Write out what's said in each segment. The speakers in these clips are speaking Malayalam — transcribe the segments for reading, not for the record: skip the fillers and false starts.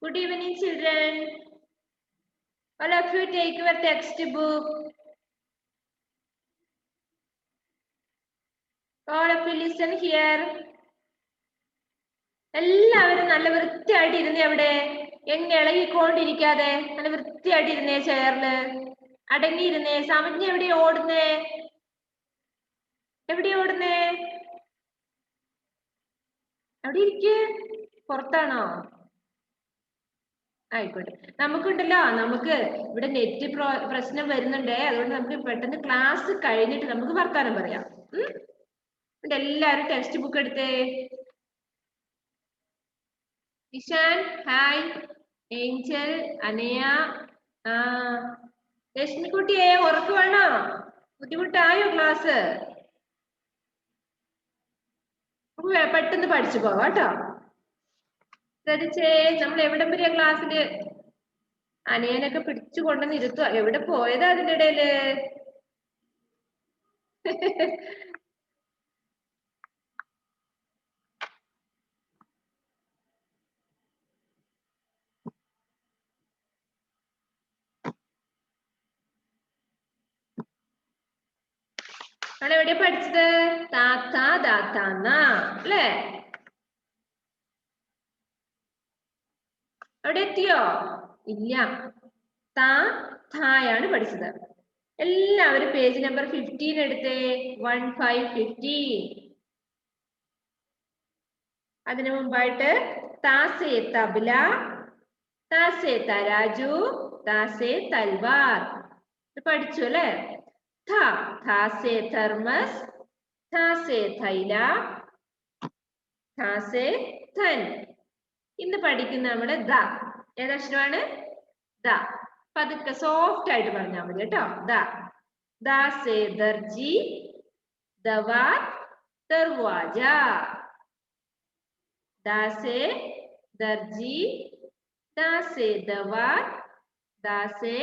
Good evening, children. All of you take your textbook. All of you listen here. എല്ലാവരും നല്ല വൃത്തിയായിട്ട് ഇരുന്നേ. അവിടെ എങ്ങനെ ഇളകിക്കൊണ്ടിരിക്കാതെ നല്ല വൃത്തിയായിട്ട് ഇരുന്നേ. ചെയറില് അടങ്ങിയിരുന്നേ. സമഞ്ഞ എവിടെയാ ഓടുന്നേ? എവിടെയാ ഓടുന്നേ? അവിടെ ഇരിക്ക്. പുറത്താണോ? ആയിക്കോട്ടെ. നമുക്കുണ്ടല്ലോ, നമുക്ക് ഇവിടെ നെറ്റ് പ്രശ്നം വരുന്നുണ്ടേ. അതുകൊണ്ട് നമുക്ക് പെട്ടെന്ന് ക്ലാസ് കഴിഞ്ഞിട്ട് നമുക്ക് വർത്താനം പറയാം. എല്ലാവരും ടെക്സ്റ്റ് ബുക്ക് എടുത്തേ. ഇഷാൻ, ഹായ്. ഏഞ്ചൽ, അനയ, ലക്ഷ്മിക്കുട്ടിയെ ഉറക്ക് വേണോ? ബുദ്ധിമുട്ടായോ ക്ലാസ്? പെട്ടെന്ന് പഠിച്ചു പോവാം കേട്ടോ. ശ്രദ്ധിച്ചേ. നമ്മൾ എവിടെ വരെയാ ക്ലാസ്സില്? അനയനൊക്കെ പിടിച്ചു കൊണ്ടുവന്ന് ഇരുത്തുക. എവിടെ പോയതാ അതിന്റെ ഇടയില്? നമ്മളെവിടെയാ പഠിച്ചത്? താത്ത, ദാത്താന്ന അല്ലേ? അവിടെ എത്തിയോ? ഇല്ല. തായാണ് പഠിച്ചത്. എല്ലാവരും പേജ് നമ്പർ 15 എടുത്തേ. 1515. അതിനു മുമ്പായിട്ട് താസേ തബല, താസേ തരാജു, താസേ തൽവാർ പഠിച്ചു അല്ലേ? താസേ തെർമസ്, താസേ തൈല, താസേ തൻ. ഇന്ന് പഠിക്കുന്ന നമ്മള് ദ. ഏതക്ഷരമാണ്? ദ. പതുക്കെ സോഫ്റ്റ് ആയിട്ട് പറഞ്ഞാൽ മതി കേട്ടോ. ദാസേ ദർജി, ദവാത്, ദർവാജ. ദാസേ ദർജി, ദാസേ ദവാത്, ദാസേ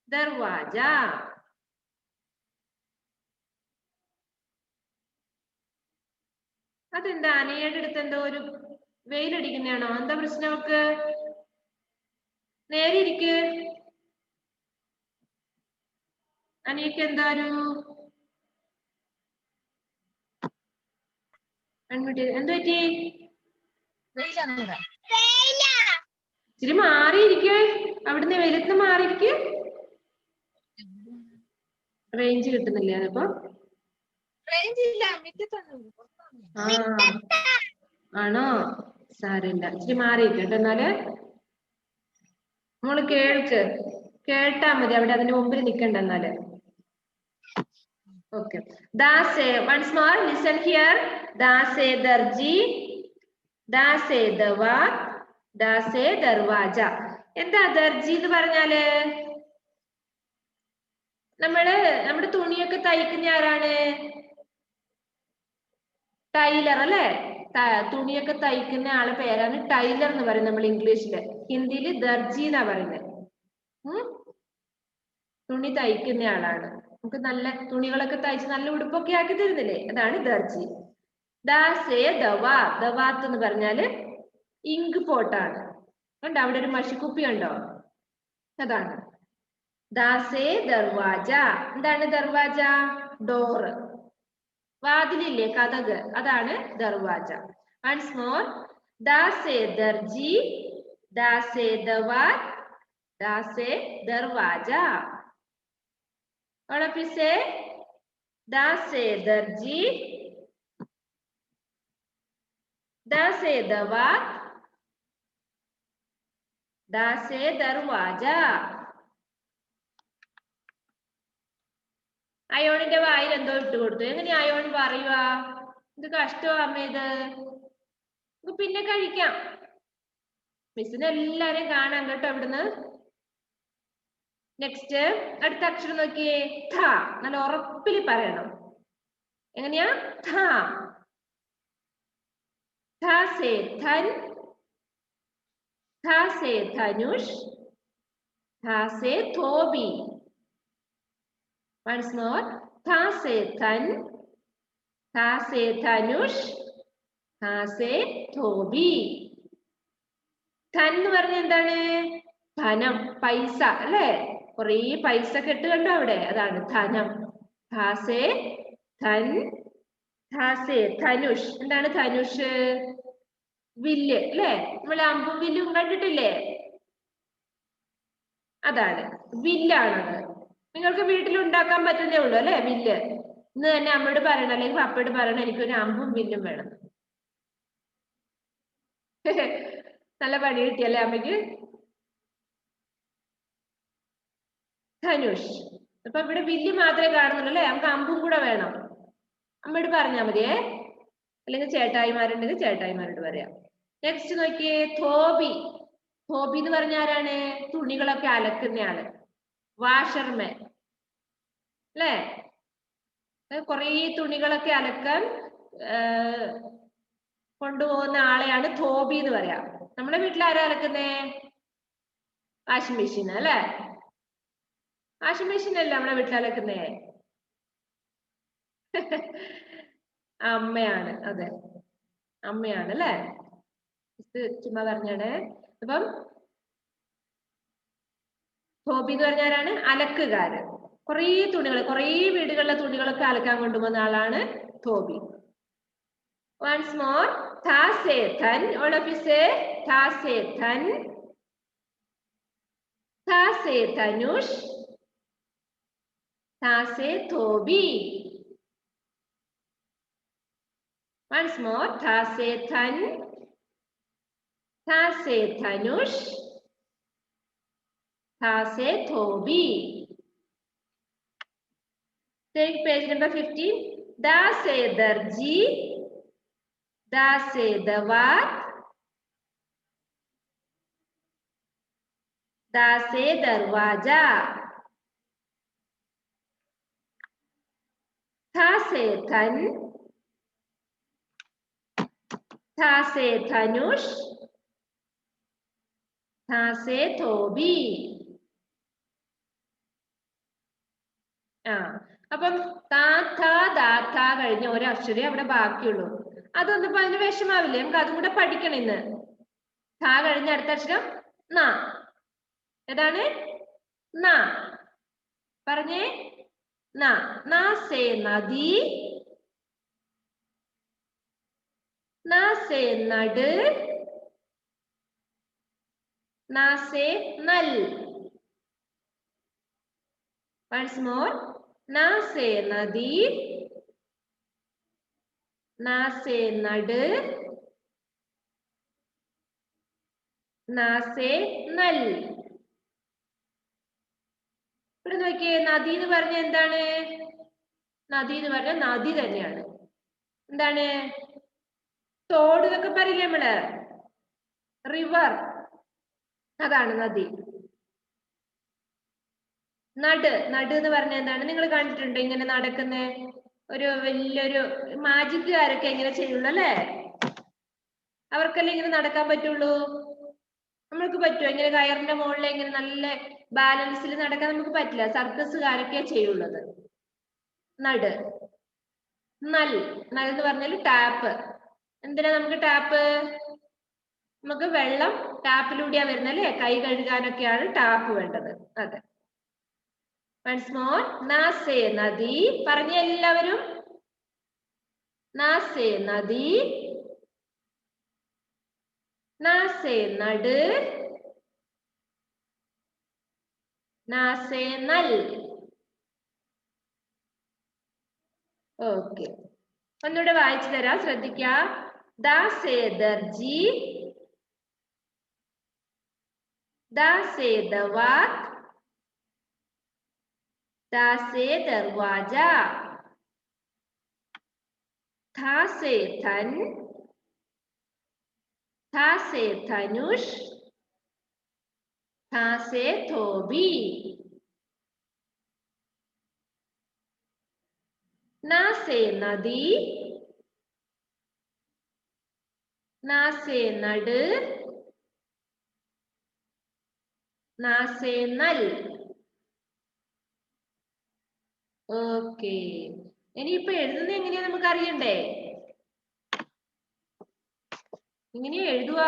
ദർവാജ. അതെന്താ അനയുടെ അടുത്ത് എന്തോ ഒരു വെയിലടിക്കുന്നതാണോ? എന്താ പ്രശ്നം? നമുക്ക് നേരെ ഇരിക്ക്. അനിയക്ക് എന്താ ഒരു എന്ത് പറ്റി? ഇച്ചിരി മാറിയിരിക്കേ. അവിടുന്ന് വെയിലത്ത് മാറിയിരിക്ക്. റേഞ്ച് കിട്ടുന്നില്ലേ? അതിപ്പോ ആണോ? സാരമില്ല. ഇച്ചിരി മാറിയിരിക്കട്ടെ. എന്നാല് നമ്മള് കേട്ടാ മതി. അവിടെ അതിന്റെ മുമ്പിൽ നിക്കണ്ട. എന്നാല് okay. Dase, once more, listen here. Dase darji, dase dawat, dase darwaja. എന്താ ദർജി എന്ന് പറഞ്ഞാല്? നമ്മുടെ തുണിയൊക്കെ തയ്ക്കുന്ന ആരാണ്? ടൈലർ അല്ലേ? തുണിയൊക്കെ തയ്ക്കുന്ന ആളെ പേരാണ് ടൈലർ എന്ന് പറയുന്നത് നമ്മൾ ഇംഗ്ലീഷില്. ഹിന്ദിയില് ദർജി എന്നാ പറയുന്നത്. തുണി തയ്ക്കുന്ന ആളാണ്. നമുക്ക് നല്ല തുണികളൊക്കെ തയ്ച്ച് നല്ല ഉടുപ്പൊക്കെ ആക്കി തരുന്നില്ലേ? അതാണ് ദർജി. ദാസേ ദവാത്ത് എന്ന് പറഞ്ഞാല് ഇങ്ക് പോട്ടാണ്. കണ്ടോ അവിടെ ഒരു മഷിക്കുപ്പി ഉണ്ടോ? അതാണ്. ദാസേ ദർവാജ. എന്താണ് ദർവാജ? ഡോറ്. വാതിലില്ലേ? കതക്. അതാണ് ദർവാജ. Once more. ദാസേ ദർജി, ദാസേ ദവാത്, ദാസേ ദർവാജ. All of you say, Dase darji, Dase dawat, Dase darwaja. അയോണിന്റെ വായിൽ എന്തോ ഇട്ട് കൊടുത്തു. എങ്ങനെയാ അയോൺ പറയുക? ഇത് കഷ്ടമാ അമ്മ. ഇത് നമുക്ക് പിന്നെ കഴിക്കാം. മിസ്സിന് എല്ലാരെയും കാണാം കേട്ടോ ഇവിടുന്ന്. നെക്സ്റ്റ് അടുത്ത അക്ഷരം നോക്കിയേ. ഥ. നല്ല ഉറപ്പിൽ പറയണം. എങ്ങനെയാ? ഥ. ഥ സേ ധൻ, ഥ സേ ധനുഷ്, ഥ സേ ധോബി. Once more. ഥ സേ ധൻ, ഥ സേ ധനുഷ്, ഥ സേ ധോബി. ധൻ എന്ന് പറഞ്ഞ എന്താണ്? ധനം, പൈസ അല്ലെ? കുറേ പൈസ കെട്ട് കണ്ടോ അവിടെ? അതാണ് ധനം. ധാസേ ധൻ, ധാസേ ധനുഷ്. എന്താണ് ധനുഷ്? വില്ല് അല്ലെ? നമ്മൾ അമ്പും വില്ലും കണ്ടിട്ടില്ലേ? അതാണ്, വില്ലാണത്. നിങ്ങൾക്ക് വീട്ടിൽ ഉണ്ടാക്കാൻ പറ്റുന്നേ ഉള്ളൂ അല്ലെ വില്ല്. ഇന്ന് തന്നെ അമ്മയോട് പറയണം, അല്ലെങ്കിൽ പപ്പയോട് പറയണം, എനിക്കൊരു അമ്പും വില്ലും വേണം. നല്ല പണി കിട്ടിയല്ലേ അമ്മയ്ക്ക്? ധനുഷ്. അപ്പൊ ഇവിടെ വില്ല് മാത്രമേ കാണുന്നുള്ളൂ അല്ലെ? നമുക്ക് അമ്പും കൂടെ വേണം. അമ്മയോട് പറഞ്ഞാൽ മതിയേ, അല്ലെങ്കിൽ ചേട്ടായിമാരുണ്ടെങ്കിൽ ചേട്ടായിമാരോട് പറയാം. നെക്സ്റ്റ് നോക്കിയേ, ധോബി. ധോബി എന്ന് പറഞ്ഞ ആരാണ്? തുണികളൊക്കെ അലക്കുന്നയാള്, വാഷർമാൻ അല്ലേ? കുറേ തുണികളൊക്കെ അലക്കാൻ കൊണ്ടുപോകുന്ന ആളെയാണ് ധോബി എന്ന് പറയാം. നമ്മുടെ വീട്ടിൽ ആരാ അലക്കുന്നേ? വാഷിംഗ് മെഷീൻ അല്ലെ? വാഷിംഗ് മെഷീൻ അല്ലേ നമ്മുടെ വീട്ടിൽ അലക്കുന്നേ? അമ്മയാണ്, അതെ അമ്മയാണ് അല്ലെ? ചുമ്മാ പറഞ്ഞാണ്. അപ്പം ധോബി എന്ന് പറഞ്ഞാലാണ് അലക്കുകാരൻ. കുറേ തുണികൾ, കുറേ വീടുകളിലെ തുണികളൊക്കെ അലക്കാൻ കൊണ്ടുപോകുന്ന ആളാണ് dhobi. Once more, tha se than. All of you say tha se than, tha se dhanush, tha se dhobi. Once more, tha se than, tha se dhanush, tha se dhobi. Take page number 15. Da se darji, da se dawat, da se darwaja, tha se than, tha se dhanush, tha se dhobi. അപ്പം താ ഥ ദാ ഥ കഴിഞ്ഞ ഒരക്ഷരേ അവിടെ ബാക്കിയുള്ളൂ. അതൊന്നും അതിന് വിഷമാവില്ലേ? നമുക്ക് അതും കൂടെ പഠിക്കണം ഇന്ന്. ഥ കഴിഞ്ഞ അടുത്ത അക്ഷരം ന. ഏതാണ്? ന. പറഞ്ഞേ, ന. ന സേ നദി, ന സേ നട്, ന സേ നൽ. Once more, na se nadi, na se nad, na se nal. ഇവിടെ നോക്കിയേ, നദി എന്ന് പറഞ്ഞ എന്താണ്? നദി എന്ന് പറഞ്ഞ നദി തന്നെയാണ്. എന്താണ്? തോട് എന്നൊക്കെ പറയില്ലേ നമ്മള്, റിവർ, അതാണ് നദി. നട്, നട് എന്ന് പറഞ്ഞ എന്താണ്? നിങ്ങൾ കണ്ടിട്ടുണ്ടോ ഇങ്ങനെ നടക്കുന്ന ഒരു വലിയൊരു മാജിക്കുകാരൊക്കെ എങ്ങനെ ചെയ്യുള്ളൂ അല്ലേ? അവർക്കല്ലേ ഇങ്ങനെ നടക്കാൻ പറ്റുള്ളൂ. നമ്മൾക്ക് പറ്റുമോ ഇങ്ങനെ കയറിന്റെ മുകളിൽ ഇങ്ങനെ നല്ല ബാലൻസിൽ നടക്കാൻ? നമുക്ക് പറ്റില്ല. സർക്കസുകാരൊക്കെ ചെയ്യുള്ളത്. നട്. നൽ, നൽ എന്ന് പറഞ്ഞാൽ ടാപ്പ്. എന്തിനാ നമുക്ക് ടാപ്പ്? നമുക്ക് വെള്ളം ടാപ്പിലൂടെയാ വരുന്നത് അല്ലേ? കൈ കഴുകാനൊക്കെയാണ് ടാപ്പ് വേണ്ടത്. അതെ. Once more, na se nadi. പറഞ്ഞ എല്ലാവരും, na se nadi, na se nad, na se nal. Okay, ഒന്നുകൂടെ വായിച്ചു തരാം, ശ്രദ്ധിക്കുക. Da se darji, da se dawat, da se darwaja, tha se than, tha se dhanush, tha se dhobi. Na se nadi, na se nad, na se nal. Okay, ഇനിയിപ്പോ എഴുതുന്നത് എങ്ങനെയാ നമുക്ക് അറിയണ്ടേ? എങ്ങനെയാ എഴുതുക?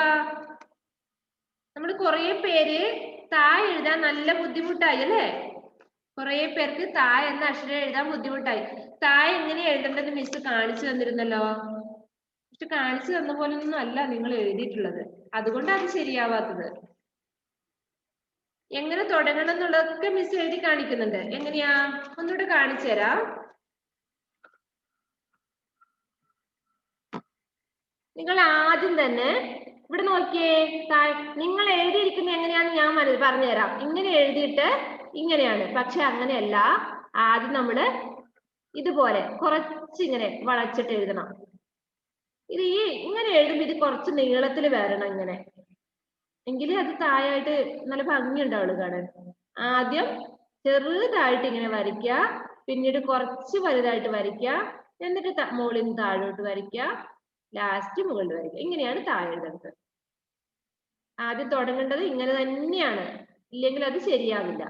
നമ്മൾ കുറെ പേര് താ എഴുതാൻ നല്ല ബുദ്ധിമുട്ടായി അല്ലേ? കുറെ പേർക്ക് താ എന്ന അക്ഷരം എഴുതാൻ ബുദ്ധിമുട്ടായി. താ എങ്ങനെ എഴുതേണ്ടത് മിസ് കാണിച്ചു തന്നിരുന്നല്ലോ. പക്ഷെ കാണിച്ചു തന്ന പോലെ ഒന്നും അല്ല നിങ്ങൾ എഴുതിയിട്ടുള്ളത്. അതുകൊണ്ടാണ് അത് ശരിയാവാത്തത്. എങ്ങനെ തുടങ്ങണം എന്നുള്ളതൊക്കെ മിസ് എഴുതി കാണിക്കുന്നുണ്ട്. എങ്ങനെയാ ഒന്നുകൂടെ കാണിച്ചു തരാം. നിങ്ങൾ ആദ്യം തന്നെ ഇവിടെ നോക്കിയേ, നിങ്ങൾ എഴുതിയിരിക്കുന്ന എങ്ങനെയാന്ന് ഞാൻ പറഞ്ഞുതരാം. ഇങ്ങനെ എഴുതിയിട്ട് ഇങ്ങനെയാണ്, പക്ഷെ അങ്ങനെയല്ല. ആദ്യം നമ്മള് ഇതുപോലെ കുറച്ചിങ്ങനെ വളച്ചിട്ട് എഴുതണം. ഇത് ഇങ്ങനെ എഴുതുമ്പോൾ ഇത് കുറച്ച് നീളത്തിൽ വരണം ഇങ്ങനെ, എങ്കിലേ അത് താഴായിട്ട് നല്ല ഭംഗി ഉണ്ടാവുള്ളൂ കാണാൻ. ആദ്യം ചെറുതായിട്ട് ഇങ്ങനെ വരയ്ക്കുക, പിന്നീട് കുറച്ച് വലുതായിട്ട് വരയ്ക്കുക, എന്നിട്ട് മുകളിൽ നിന്ന് താഴോട്ട് വരയ്ക്കുക, ലാസ്റ്റ് മുകളിൽ വരയ്ക്കുക. ഇങ്ങനെയാണ് താഴെ എഴുതുന്നത്. ആദ്യം തുടങ്ങേണ്ടത് ഇങ്ങനെ തന്നെയാണ്, ഇല്ലെങ്കിൽ അത് ശരിയാവില്ല.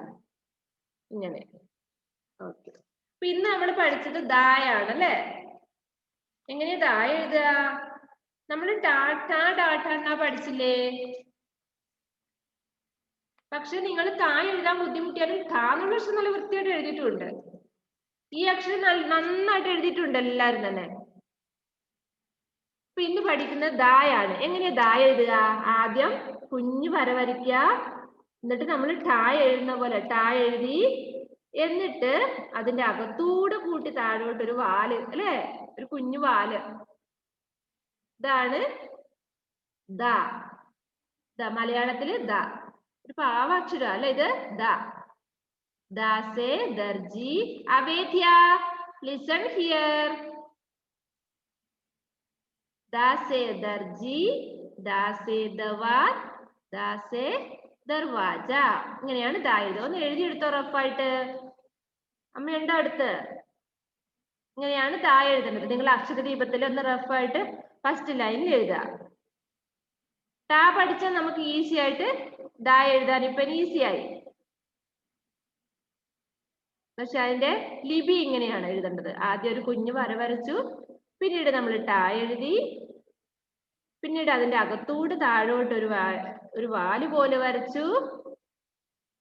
ഇങ്ങനെ. ഓക്കെ. അപ്പൊ ഇന്ന് നമ്മൾ പഠിച്ചത് ദായാണ് അല്ലേ? എങ്ങനെയാ ദാ എഴുതുക? നമ്മൾ ടാ പഠിച്ചില്ലേ? പക്ഷെ നിങ്ങൾ താ എഴുതാൻ ബുദ്ധിമുട്ടിയാലും താ എന്നുള്ള അക്ഷരം നല്ല വൃത്തിയായിട്ട് എഴുതിയിട്ടുണ്ട്. ഈ അക്ഷരം നന്നായിട്ട് എഴുതിയിട്ടുണ്ട് എല്ലാരും തന്നെ. അപ്പൊ ഇന്ന് പഠിക്കുന്നത് ദായാണ്. എങ്ങനെയാ ദാ എഴുതുക? ആദ്യം കുഞ്ഞു വര വരയ്ക്കുക, എന്നിട്ട് നമ്മൾ ടാ എഴുതുന്ന പോലെ ടാ എഴുതി, എന്നിട്ട് അതിന്റെ അകത്തൂടെ കൂട്ടി താഴോട്ട് ഒരു വാല് അല്ലെ, ഒരു കുഞ്ഞു വാല്. ഇതാണ് ദ. മലയാളത്തില് ദ ഒരു പാവാക്ഷരം അല്ലെ ഇത്. ദ സേ ദർജി. Avedya, listen here. ദ സേ ദർജി, ദ സേ ദവാർ, ദ സേ ദർവാജ. ഇങ്ങനെയാണ് ദാ എഴുതുക. ഒന്ന് എഴുതിയെടുത്തോ റഫായിട്ട്. അമ്മയുണ്ടോ അടുത്ത്? ഇങ്ങനെയാണ് ദാ എഴുതുന്നത്. നിങ്ങൾ അക്ഷരദീപത്തിൽ ഒന്ന് റഫായിട്ട് ഫസ്റ്റ് ലൈനിൽ എഴുതുക. ടാ പഠിച്ചാൽ നമുക്ക് ഈസി ആയിട്ട് ദാ എഴുതാൻ ഇപ്പൊ ഈസിയായി. പക്ഷെ അതിന്റെ ലിപി ഇങ്ങനെയാണ് എഴുതേണ്ടത്. ആദ്യം ഒരു കുഞ്ഞു വര വരച്ചു, പിന്നീട് നമ്മൾ ടാ എഴുതി, പിന്നീട് അതിന്റെ അകത്തൂടെ താഴോട്ട് ഒരു വാല് പോലെ വരച്ചു.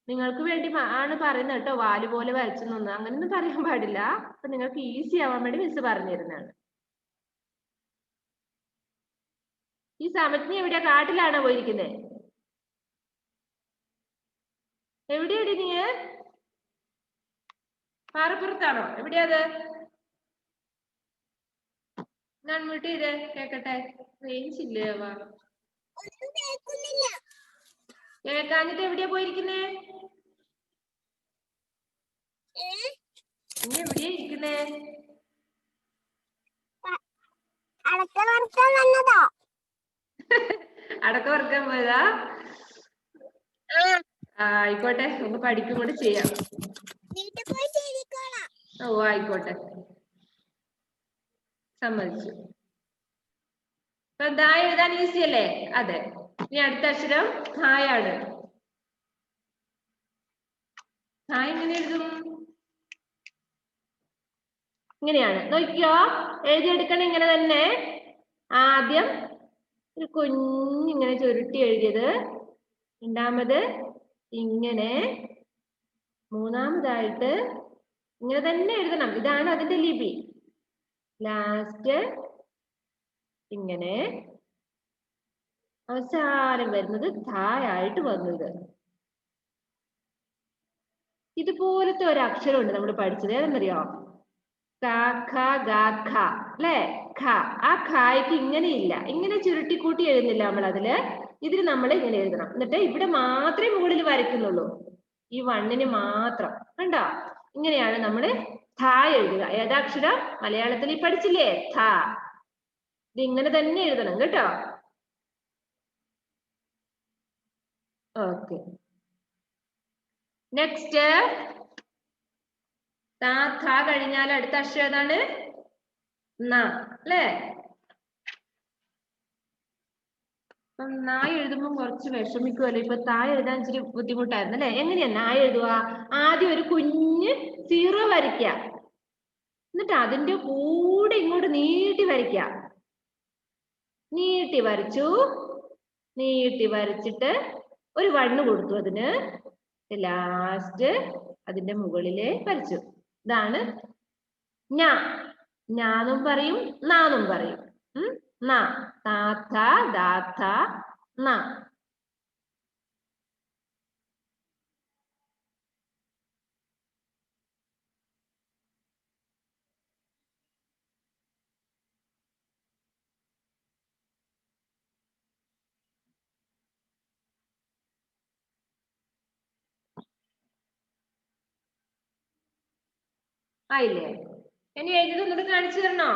നിങ്ങൾക്ക് വേണ്ടി ആണ് പറയുന്നത് കേട്ടോ, വാല് പോലെ വരച്ചെന്നൊന്നും അങ്ങനെയൊന്നും പറയാൻ പാടില്ല. അപ്പൊ നിങ്ങൾക്ക് ഈസി ആവാൻ വേണ്ടി മിസ് പറഞ്ഞു തരുന്നതാണ്. ഈ സമജ്ഞ എവിടെയാ? കാട്ടിലാണോ പോയിരിക്കുന്നത്? എവിടെയാടി നീ? പാറപ്പുറത്താണോ? എവിടെയാത്? ഞാൻ വീട്ടിൽ ഇത് കേക്കട്ടെ. റേഞ്ച് ഇല്ലേ? കേൾക്കാഞ്ഞിട്ട് എവിടെയാ പോയിരിക്കുന്നേ? നീ എവിടെയാ ഇരിക്കുന്നേ? അടക്ക വറുക്കാൻ പോയതാ? ആയിക്കോട്ടെ, നമുക്ക് പഠിക്കും കൂടെ ചെയ്യാം. ഓ ആയിക്കോട്ടെ, സമ്മതിച്ചു. ഇപ്പൊ ദാ എഴുതാൻ ഈസി അല്ലേ? അതെ. ഇനി അടുത്ത അക്ഷരം ഹായാണ്. ഹാ എങ്ങനെ എഴുതും? ഇങ്ങനെയാണ്. നോക്കിയോ, എഴുതിയെടുക്കണം ഇങ്ങനെ തന്നെ. ആദ്യം ഒരു കുഞ്ഞിങ്ങനെ ചുരുട്ടി എഴുതിയത്, രണ്ടാമത് ഇങ്ങനെ, മൂന്നാമതായിട്ട് ഇങ്ങനെ തന്നെ എഴുതണം. ഇതാണ് അതിന്റെ ലിപി. ലാസ്റ്റ് ഇങ്ങനെ, അവസാനം വരുന്നത് തായായിട്ട് വന്നത്. ഇതുപോലത്തെ ഒരു അക്ഷരമുണ്ട് നമ്മൾ പഠിച്ചത്. ഏതെന്നറിയോ? അല്ലെ? ഖ. ആ ഖായ്ക്ക് ഇങ്ങനെ ഇല്ല, ഇങ്ങനെ ചുരുട്ടിക്കൂട്ടി എഴുതുന്നില്ല നമ്മൾ അതില്. ഇതിന് നമ്മൾ ഇങ്ങനെ എഴുതണം. എന്നിട്ട് ഇവിടെ മാത്രമേ മുകളിൽ വരയ്ക്കുന്നുള്ളൂ, ഈ വണ്ണിന് മാത്രം. കണ്ടോ? ഇങ്ങനെയാണ് നമ്മൾ ഥ എഴുതുക. ഏതാക്ഷരം? മലയാളത്തിൽ പഠിച്ചില്ലേ? ഥ. ഇത് ഇങ്ങനെ തന്നെ എഴുതണം കേട്ടോ. ഓക്കെ. നെക്സ്റ്റ് ഥ കഴിഞ്ഞാൽ അടുത്ത അക്ഷരം ഏതാണ്? ന അല്ലേ? അപ്പം നാ എഴുതുമ്പോൾ കുറച്ച് വിഷമിക്കുമല്ലോ. ഇപ്പൊ താ എഴുതാൻ ഇച്ചിരി ബുദ്ധിമുട്ടായിരുന്നു അല്ലെ? എങ്ങനെയാ നാ എഴുതുക? ആദ്യം ഒരു കുഞ്ഞ് സീറോ വരയ്ക്കുക, എന്നിട്ട് അതിന്റെ കൂടെ ഇങ്ങോട്ട് നീട്ടി വരയ്ക്കുക. നീട്ടി വരച്ചു, നീട്ടി വരച്ചിട്ട് ഒരു 1 കൊടുത്തു അതിന്. ലാസ്റ്റ് അതിന്റെ മുകളില് വരച്ചു. ഇതാണ് ഞാന്നും പറയും നാന്നും പറയും. ന താത്ത ദാത്ത ന. ആയില്ലേ? ഇനി എഴുതി ഒന്നുകൂടെ കാണിച്ചു തരണോ?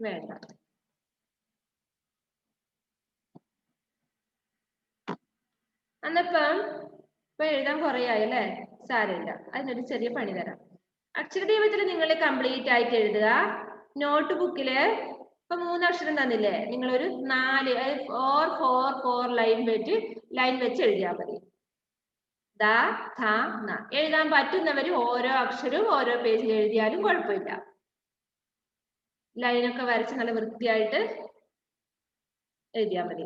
വേണ്ട. അന്നപ്പം ഇപ്പൊ എഴുതാൻ കുറേ ആയി അല്ലേ? സാരമില്ല, അതിനൊരു ചെറിയ പണി തരാം. അക്ഷരദീപത്തിൽ നിങ്ങൾ കംപ്ലീറ്റ് ആയിട്ട് എഴുതുക. നോട്ട് ബുക്കില് ഇപ്പൊ 3 അക്ഷരം തന്നില്ലേ, നിങ്ങളൊരു 4 4 ലൈൻ വെച്ച് എഴുതിയാൽ മതി. ദ ഥ ന. എഴുതാൻ പറ്റുന്നവര് ഓരോ അക്ഷരവും ഓരോ പേജിൽ എഴുതിയാലും കുഴപ്പമില്ല. ലൈനൊക്കെ വരച്ച് നല്ല വൃത്തിയായിട്ട് എഴുതിയാൽ മതി.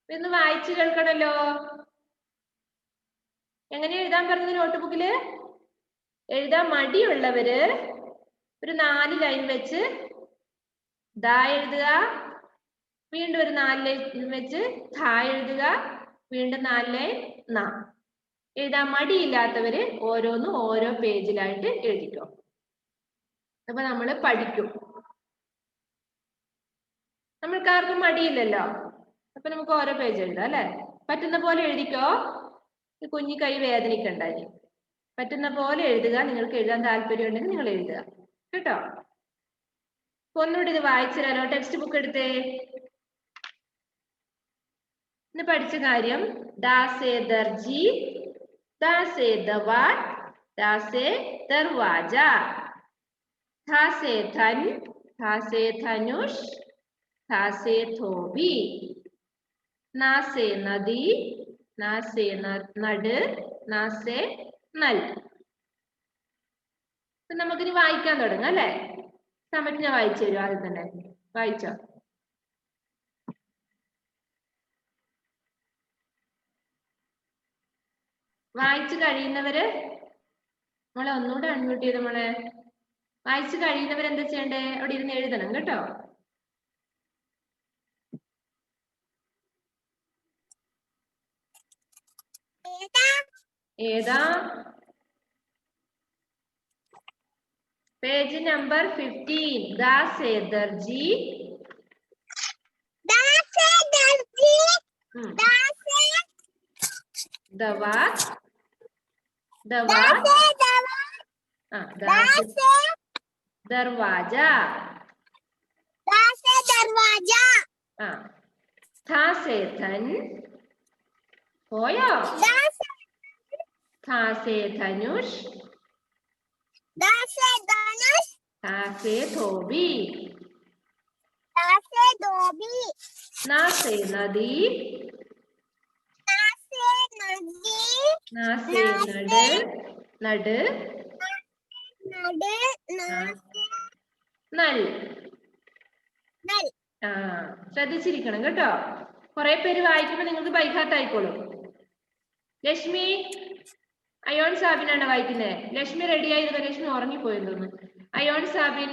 ഇന്ന് വായിച്ചു കേൾക്കണല്ലോ. എങ്ങനെ എഴുതാൻ പറഞ്ഞത് നോട്ട് ബുക്കില്? എഴുതാൻ മടിയുള്ളവര് ഒരു 4 ലൈൻ വെച്ച് ദ എഴുതുക, വീണ്ടും ഒരു 4 ലൈൻ വെച്ച് ഥ എഴുതുക, വീണ്ടും 4 ലൈൻ ന. എഴുതാൻ മടിയില്ലാത്തവര് ഓരോന്നും ഓരോ പേജിലായിട്ട് എഴുതിക്കോ. അപ്പൊ നമ്മൾ പഠിക്കും. നമ്മൾക്കാർക്കും മടിയില്ലല്ലോ, അപ്പൊ നമുക്ക് ഓരോ പേജ് എഴുതാം അല്ലെ? പറ്റുന്ന പോലെ എഴുതിക്കോ. കുഞ്ഞി കൈ വേദനിക്കണ്ടായി. പറ്റുന്ന പോലെ എഴുതുക. നിങ്ങൾക്ക് എഴുതാൻ താല്പര്യം ഉണ്ടെങ്കിൽ നിങ്ങൾ എഴുതുക കേട്ടോ. ഒന്നുകൂടി ഇത് വായിച്ചു തരാലോ. ടെക്സ്റ്റ് ബുക്ക് എടുത്തേ. ഇന്ന് പഠിച്ച കാര്യം ദാ സേ ദർജി, ദാ സേ ദവാത്, ദാ സേ ദർവാജ, ഥ സേ ധൻ, ഥ സേ ധനുഷ്, ഥ സേ ധോബി, ന സേ നദി, ന സേ നട്, ന സേ നൽ. നമുക്കിനി വായിക്കാൻ തുടങ്ങാം അല്ലെ? സമയത്ത് ഞാൻ വായിച്ചു തരും. ആദ്യം തന്നെ വായിച്ചോ. വായിച്ചു കഴിയുന്നവര് മോളെ ഒന്നുകൂടെ അൺമ്യൂട്ട് ചെയ്ത് മോളെ. വായിച്ചു കഴിയുന്നവർ എന്താ ചെയ്യണ്ടേ? അവിടെ ഇരുന്ന് എഴുതണം കേട്ടോ. ഏതാ? Page number 15. ദാ സേ ദർജി, ദവാത്, ദർവാജ, ഥ സേ ധൻ, പോയോ? ഥ സേ ധനുഷ്, ഥ സേ ധോബി, ന സേ നദി, ന സേ നട്, നൽ. ശ്രദ്ധിച്ചിരിക്കണം കേട്ടോ. കുറെ പേര് വായിക്കുമ്പോ നിങ്ങൾക്ക് ബൈഹാർട്ട് ആയിക്കോളും. ലക്ഷ്മി, അയോൺ സാബിനാണ് വായിക്കുന്നത്. ലക്ഷ്മി റെഡി ആയിരുന്നു. ലക്ഷ്മി ഉറങ്ങിപ്പോയെന്ന് തോന്നുന്നു. അയോൺ സാബിൻ.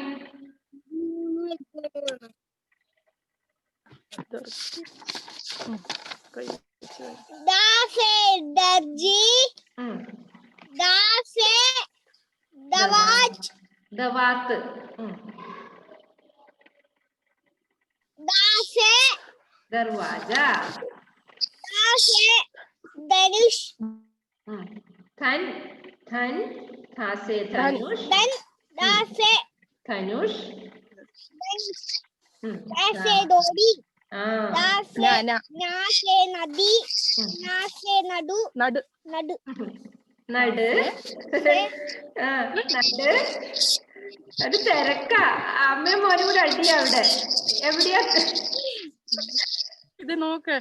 ദവാത്ത്, ദർവാജ, ധനുഷ്, ധൻ, ഥ സേ ധനുഷ്, ധനുഷ്, ധോബി, നട്. അത് തിരക്കാ. അമ്മയും മോനും കൂടെ അടിയാ അവിടെ. എവിടെയാ? ഇത് നോക്ക്.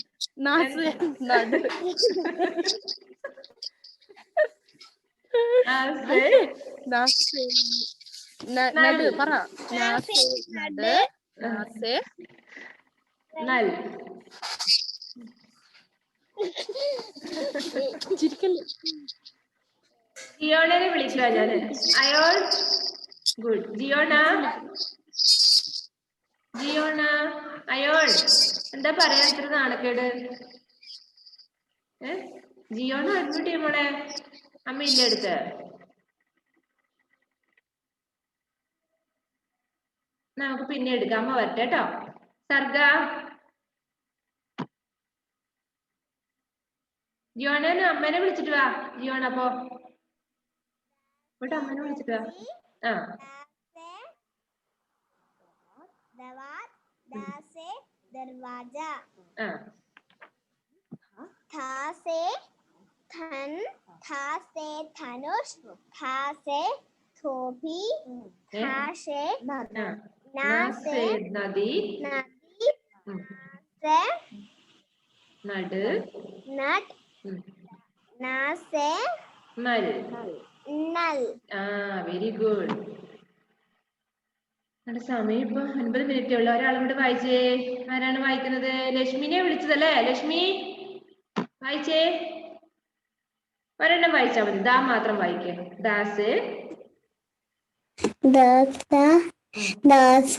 നൽ. ജിയോണനെ വിളിക്കുക ഞാന്. അയോൺ. ഗുഡ്. ജിയോണ, ജിയോണ, അയോൺ എന്താ പറയാ ഇത്ര നാണക്കേട്? ജിയോണ അഡ്മിറ്റ് ചെയ്യുമ്പോളെ അമ്മ ഇല്ല അടുത്ത്. നമുക്ക് പിന്നെ എടുക്കാം, അമ്മ വരട്ടെ കേട്ടോ. സർഗ, ജിയോണേനെ അമ്മേനെ വിളിച്ചിട്ട് വാ. ജിയോണ അപ്പോ ഇവിടെ അമ്മേനെ വിളിച്ചിട്ട് വാ. ആ दरवाजा, ആ था से धन, था से धनुष, था से धोबी, था से ना से നദി, नदी, से നട്, नट, ना से നൽ. नल. ആ വെരി ഗുഡ്. സമയം ഇപ്പൊ 9 മിനിറ്റേ ഉള്ളു. ഒരാളും കൂടെ വായിച്ചേ. ആരാണ് വായിക്കുന്നത്? ലക്ഷ്മിനെ വിളിച്ചതല്ലേ? ലക്ഷ്മി വായിച്ചേ. ഒരെണ്ണം വായിച്ചാ മതി. ദാ മാത്രം വായിക്കേ. ദാസ്, दास,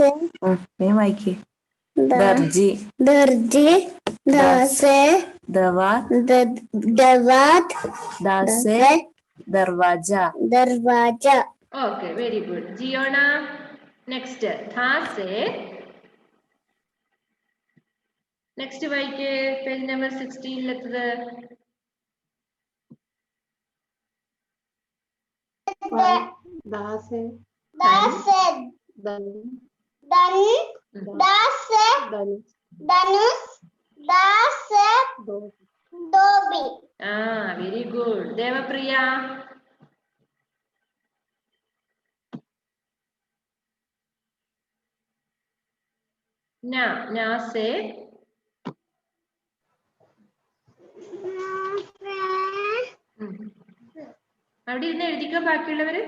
वाइके दर्जी, दर्जी, दासे, दवात, दवात, दासे, दरवाजा, दरवाजा. Okay very good. Jiona next. ധാസെ. നെക്സ്റ്റ് വായിക്കേ. പേജ് നമ്പർ 16 दासे, दासे, धनुष, दासे, धोबी. ആ വെരി ഗുഡ്. ദേവപ്രിയ, നാസെ, അവിടെ ഇരുന്ന് എഴുതിക്കോ ബാക്കിയുള്ളവര്.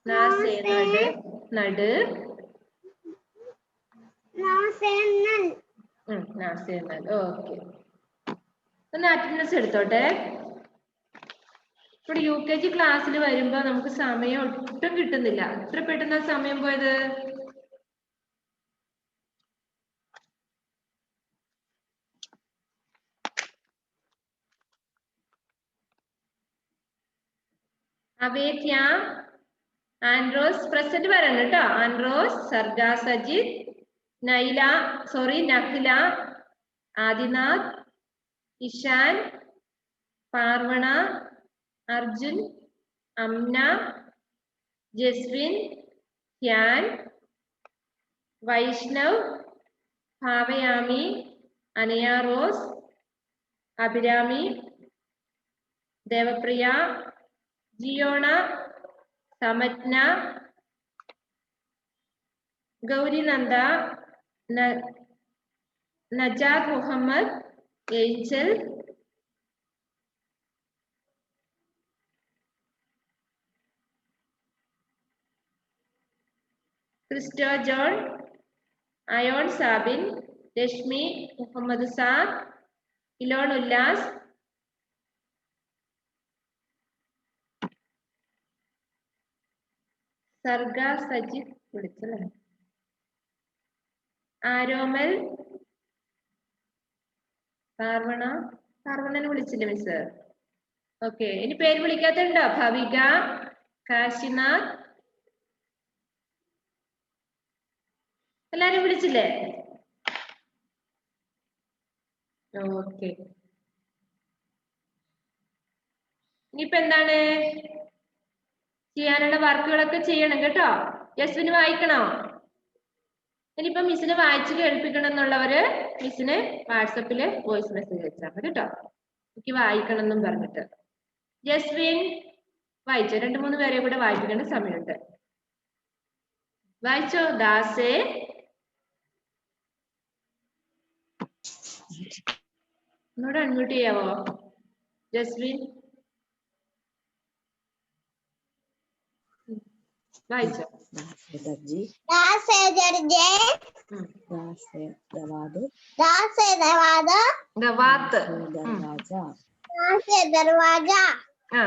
നാസെ നട്, നട്, നാസെ നൽ. ഓക്കെ, ഒന്ന് അറ്റൻഡൻസ് എടുത്തോട്ടെ. ഇവിടെ UKG ക്ലാസ്സിൽ വരുമ്പോ നമുക്ക് സമയം ഒട്ടും കിട്ടുന്നില്ല. എത്ര പെട്ടെന്നാ സമയം പോയത്. അവേക്യ, ആൻഡ്രോസ് പ്രസന്റ് പറയണം കേട്ടോ. Andros, Sarga, Sajith, Naila, Nakhla, Adinath, Ishan, Parvana, Arjun, Amna, Jaswin, Dhyan, Vaishnav, Bhavayami, Anaya Rose, Abhirami, Devapriya, Jiona, Samajna, Gaurinanda, Najad Muhammad, Angel, Christo John, Ayon Sabin, Rashmi, Muhammad Saad, Elon Ullas, Sarga, Sajith വിളിച്ചല്ലേ, ആരോമൽ, പാർവണനെ വിളിച്ചില്ലേ മിസ്? ഓക്കെ, ഇനി പേര് വിളിക്കാത്തുണ്ടോ? ഭവിക, കാശിനാഥ്, എല്ലാരും വിളിച്ചില്ലേ? ഓക്കെ, ഇനിയിപ്പോ എന്താണ് ചെയ്യാനുള്ള വർക്കുകളൊക്കെ ചെയ്യണം കേട്ടോ. യസ്വിന് വായിക്കണോ? ഇനിയിപ്പോ മിസ്സിന് വായിച്ച് കേൾപ്പിക്കണം എന്നുള്ളവര് മിസ്സിന് വാട്സപ്പില് വോയിസ് മെസ്സേജ് അയച്ചാൽ മതി കേട്ടോ. എനിക്ക് വായിക്കണം എന്നും പറഞ്ഞിട്ട്. ജസ്വിൻ വായിച്ചോ. 2-3 പേരെ കൂടെ വായിപ്പിക്കേണ്ട സമയമുണ്ട്. വായിച്ചോ. ദാസേ, ഒന്നുകൂടെ അൺമ്യൂട്ട് ചെയ്യാവോ ജസ്വിൻ? വായിച്ചോ. दर्जी Da se darje. दा से दवाद Da se darwaza. ദവാത്ത് दरवाजा Da se darwaza. ആ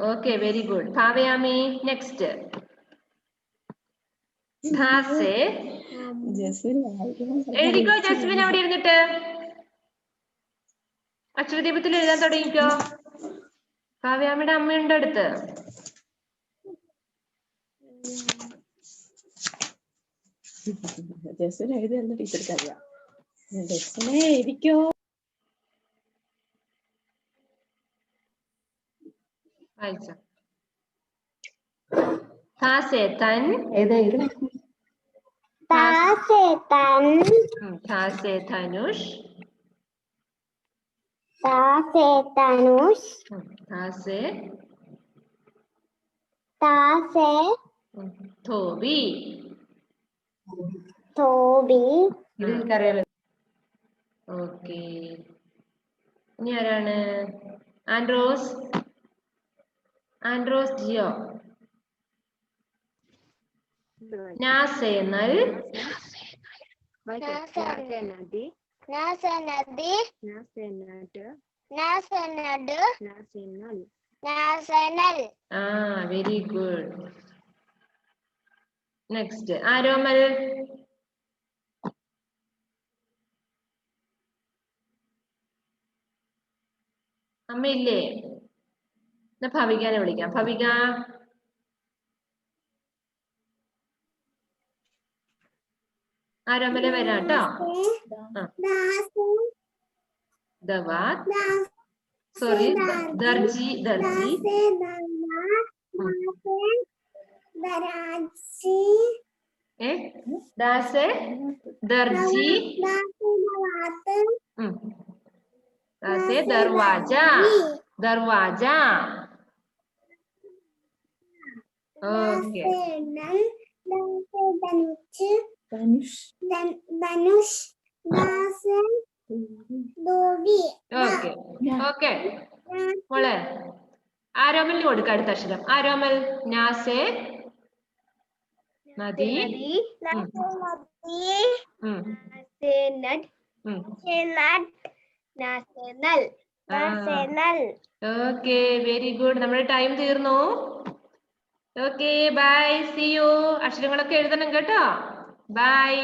okay very good Bhavayami next ധാസെ जैस्मिन എഴുതിക്കോ ജസ്മിൻ അവിടെ ഇരുന്നിട്ട് അക്ഷരദീപത്തിൽ എഴുതാൻ തുടങ്ങിക്കോ ഭാവയാമിയുടെ അമ്മയുണ്ട് അടുത്ത് जैस्मिन എഴുതി എന്ന ടീച്ചർക്ക് അറിയാം ജസ്മിനെ ഇരിക്കോ വായിച്ചോ ധാസെ തൻ Da se tan. ധാസെ Dhanush Da se tanush. ധാസെ Da se dhobi tobi. ഇത് എനിക്കറിയാലോ ഓക്കെ ഇനി ആരാണ് ആൻഡ്രോസ് ആൻഡ്രോസ് ജിയോ നാസെ നൽ Nadi. Nase nadi. Nase nad. Nase nad. Nase nal. Nase nal. ആ വെരി ഗുഡ് നെക്സ്റ്റ് ആരോമൽ അമ്മയില്ലേ എന്നാ ഭവികാനെ വിളിക്കാം ഭവിക ആരോമലെ വരാം കേട്ടോ ദവാത് സോറി ദർജി ദർജി ഏ ദാസെ ദർജി ദാസെ ദർവാജ ദർവാജ ഓക്കെ ധനുഷ് ധനുഷ് ഓക്കെ ഓക്കെ മോളെ ആരോമലിന് കൊടുക്ക അടുത്ത അക്ഷരം ആരോമൽ നാസെ നദി ഓക്കെ വെരി ഗുഡ് നമ്മുടെ ടൈം തീർന്നു ഓക്കെ ബൈ സി യു അക്ഷരങ്ങളൊക്കെ എഴുതണം കേട്ടോ ബൈ